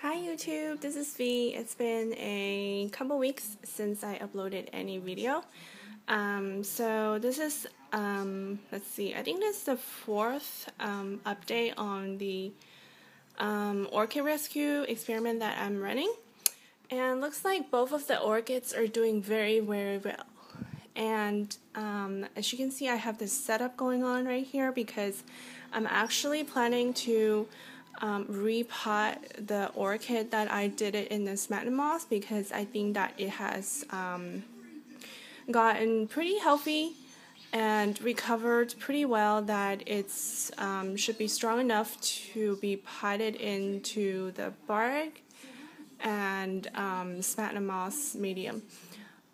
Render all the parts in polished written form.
Hi YouTube, this is V. It's been a couple weeks since I uploaded any video. So this is, let's see, I think this is the fourth update on the orchid rescue experiment that I'm running. And looks like both of the orchids are doing very well. And as you can see, I have this setup going on right here because I'm actually planning to repot the orchid that I did it in the sphagnum moss because I think that it has gotten pretty healthy and recovered pretty well, that it's should be strong enough to be potted into the bark and sphagnum moss medium.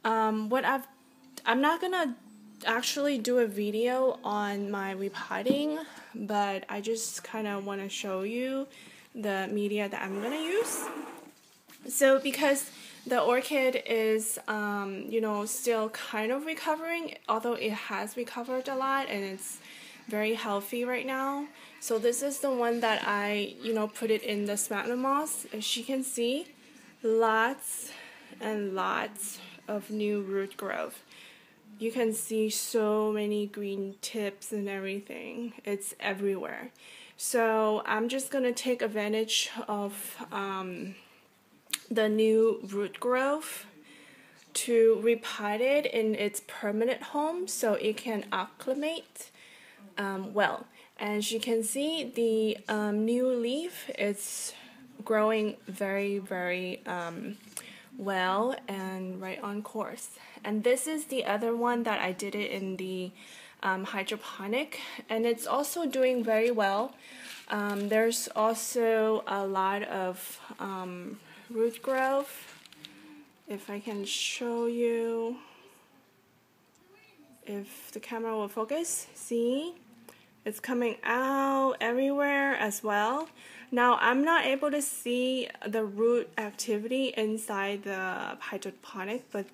I'm not gonna actually do a video on my repotting, but I just kind of want to show you the media that I'm gonna use. So because the orchid is still kind of recovering, although it has recovered a lot and it's very healthy right now. So this is the one that I put it in the sphagnum moss. As you can see, lots and lots of new root growth. You can see so many green tips and everything. It's everywhere. So I'm just going to take advantage of the new root growth to repot it in its permanent home so it can acclimate well. As you can see, the new leaf is growing very well and right on course. And this is the other one that I did it in the hydroponic, and it's also doing very well. There's also a lot of root growth. If I can show you, if the camera will focus, see? It's coming out everywhere as well. Now, I'm not able to see the root activity inside the hydroponic, but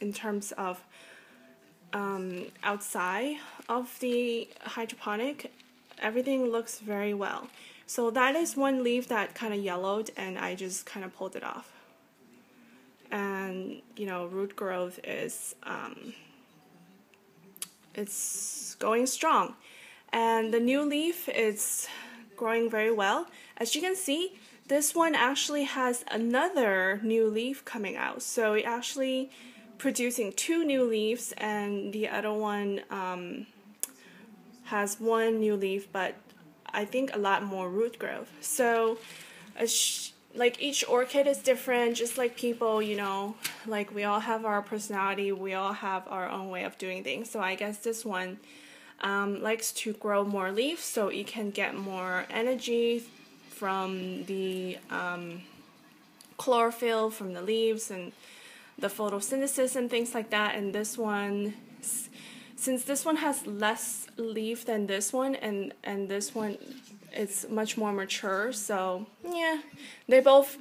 in terms of outside of the hydroponic, everything looks very well. So that is one leaf that kind of yellowed, and I just kind of pulled it off. And root growth is it's going strong, and the new leaf is growing very well. As you can see, this one actually has another new leaf coming out, so it actually producing two new leaves, and the other one has one new leaf, but I think a lot more root growth. So like each orchid is different, just like people, like we all have our personality, we all have our own way of doing things. So I guess this one likes to grow more leaves so it can get more energy from the chlorophyll from the leaves and the photosynthesis and things like that. And this one, since this one has less leaf than this one, and this one it's much more mature, so yeah, they both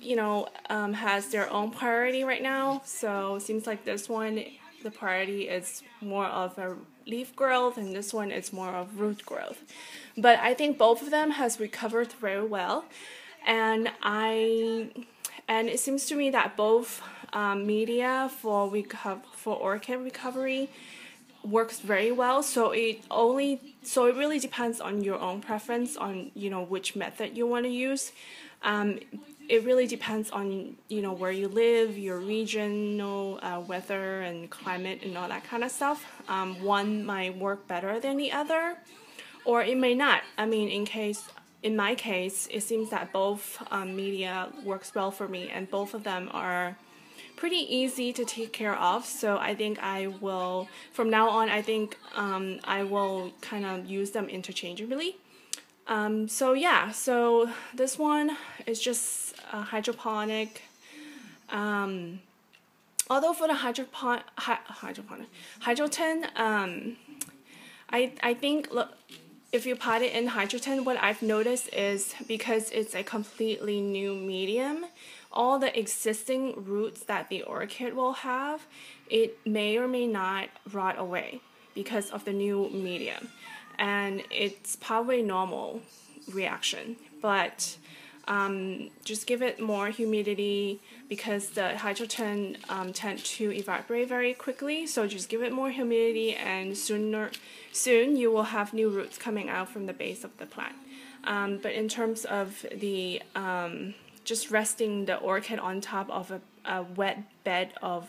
has their own priority right now. So it seems like this one, the priority is more of a leaf growth, and this one is more of root growth. But I think both of them has recovered very well, and it seems to me that both media for orchid recovery works very well. So it really depends on your own preference on which method you want to use. It really depends on where you live, your regional weather and climate and all that kind of stuff. One might work better than the other, or it may not. I mean, in my case, it seems that both media works well for me, and both of them are pretty easy to take care of. So I think I will, from now on, I think I will kind of use them interchangeably. So yeah, so this one is just hydroponic. Although for the hydroton, I think, look, if you pot it in hydroton, what I've noticed is because it's a completely new medium, all the existing roots that the orchid will have, it may or may not rot away because of the new medium. And it's probably normal reaction. But Just give it more humidity because the hydrogen tend to evaporate very quickly. So just give it more humidity, and soon you will have new roots coming out from the base of the plant. But in terms of the just resting the orchid on top of a wet bed of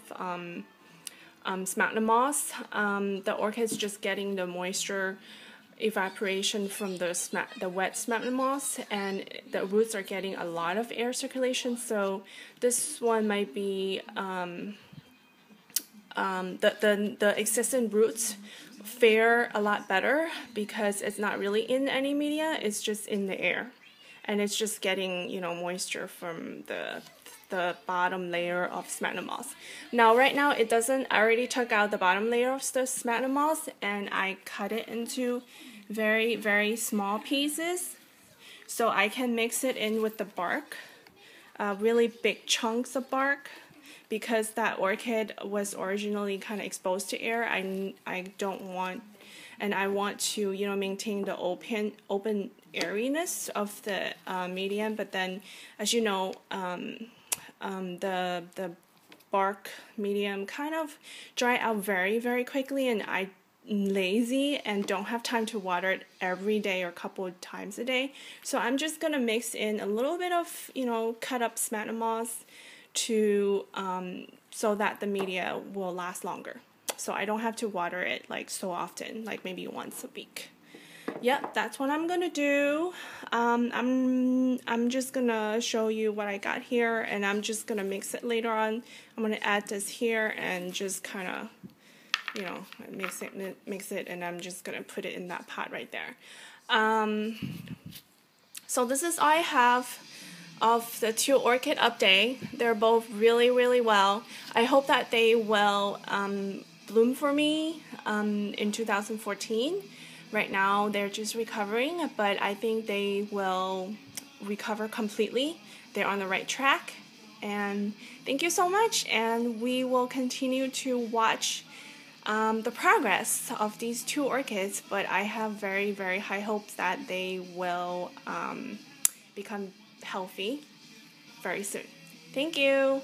sphagnum moss, the orchid's just getting the moisture evaporation from the wet sphagnum moss, and the roots are getting a lot of air circulation. So this one might be the existing roots fare a lot better because it's not really in any media, it's just in the air, and it's just getting, you know, moisture from the bottom layer of sphagnum moss. Now right now it doesn't, I already took out the bottom layer of the sphagnum moss and I cut it into very, very small pieces so I can mix it in with the bark, really big chunks of bark, because that orchid was originally kind of exposed to air. I don't want, and I want to, you know, maintain the open airiness of the medium. But then, as you know, the bark medium kind of dry out very, very quickly, and I'm lazy and don't have time to water it every day or a couple of times a day. So I'm just gonna mix in a little bit of, you know, cut up sphagnum moss to so that the media will last longer. So I don't have to water it like so often, like maybe once a week. Yep, that's what I'm gonna do. I'm just gonna show you what I got here, and I'm just gonna mix it later on. I'm gonna add this here and just kind of, you know, mix it, and I'm just gonna put it in that pot right there. So this is all I have of the two orchid update. They're both really, really well. I hope that they will bloom for me in 2014. Right now they're just recovering, but I think they will recover completely. They're on the right track. And thank you so much, and we will continue to watch the progress of these two orchids, but I have very, very high hopes that they will become healthy very soon. Thank you.